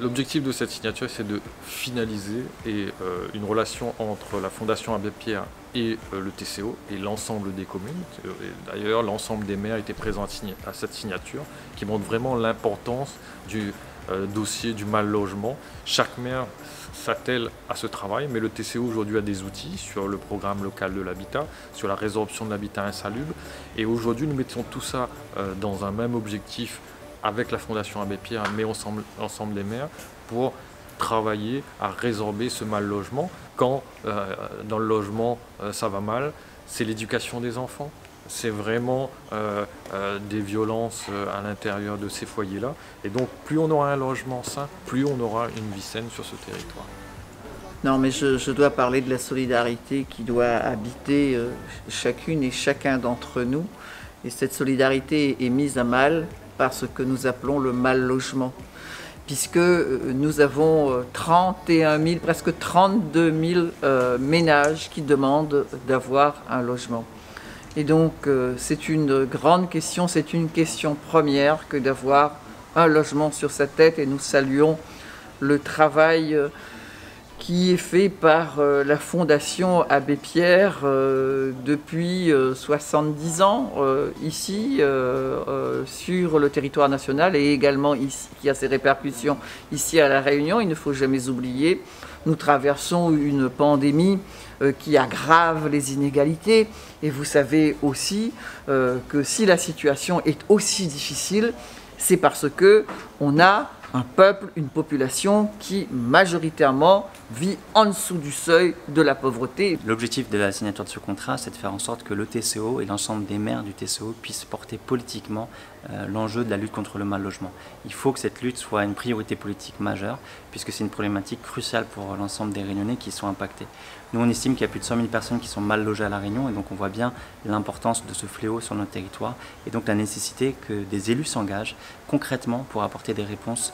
L'objectif de cette signature, c'est de finaliser une relation entre la Fondation Abbé Pierre et le TCO et l'ensemble des communes. D'ailleurs, l'ensemble des maires étaient présents à cette signature, qui montre vraiment l'importance du dossier du mal logement. Chaque maire s'attelle à ce travail, mais le TCO aujourd'hui a des outils sur le programme local de l'habitat, sur la résorption de l'habitat insalubre. Et aujourd'hui, nous mettons tout ça dans un même objectif avec la Fondation Abbé Pierre, mais ensemble des maires, pour travailler à résorber ce mal logement. Quand dans le logement ça va mal, c'est l'éducation des enfants, c'est vraiment des violences à l'intérieur de ces foyers-là. Et donc plus on aura un logement sain, plus on aura une vie saine sur ce territoire. Non, mais je dois parler de la solidarité qui doit habiter chacune et chacun d'entre nous. Et cette solidarité est mise à mal par ce que nous appelons le mal logement, puisque nous avons 31 000, presque 32 000 ménages qui demandent d'avoir un logement. Et donc c'est une grande question, c'est une question première que d'avoir un logement sur sa tête, et nous saluons le travail qui est fait par la Fondation Abbé Pierre depuis 70 ans ici sur le territoire national, et également ici, qui a ses répercussions ici à La Réunion. Il ne faut jamais oublier, nous traversons une pandémie qui aggrave les inégalités, et vous savez aussi que si la situation est aussi difficile, c'est parce que on a un peuple, une population qui majoritairement vit en dessous du seuil de la pauvreté. L'objectif de la signature de ce contrat, c'est de faire en sorte que le TCO et l'ensemble des maires du TCO puissent porter politiquement l'enjeu de la lutte contre le mal logement. Il faut que cette lutte soit une priorité politique majeure, puisque c'est une problématique cruciale pour l'ensemble des Réunionnais qui sont impactés. Nous, on estime qu'il y a plus de 100 000 personnes qui sont mal logées à La Réunion, et donc on voit bien l'importance de ce fléau sur notre territoire, et donc la nécessité que des élus s'engagent concrètement pour apporter des réponses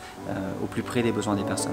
au plus près des besoins des personnes.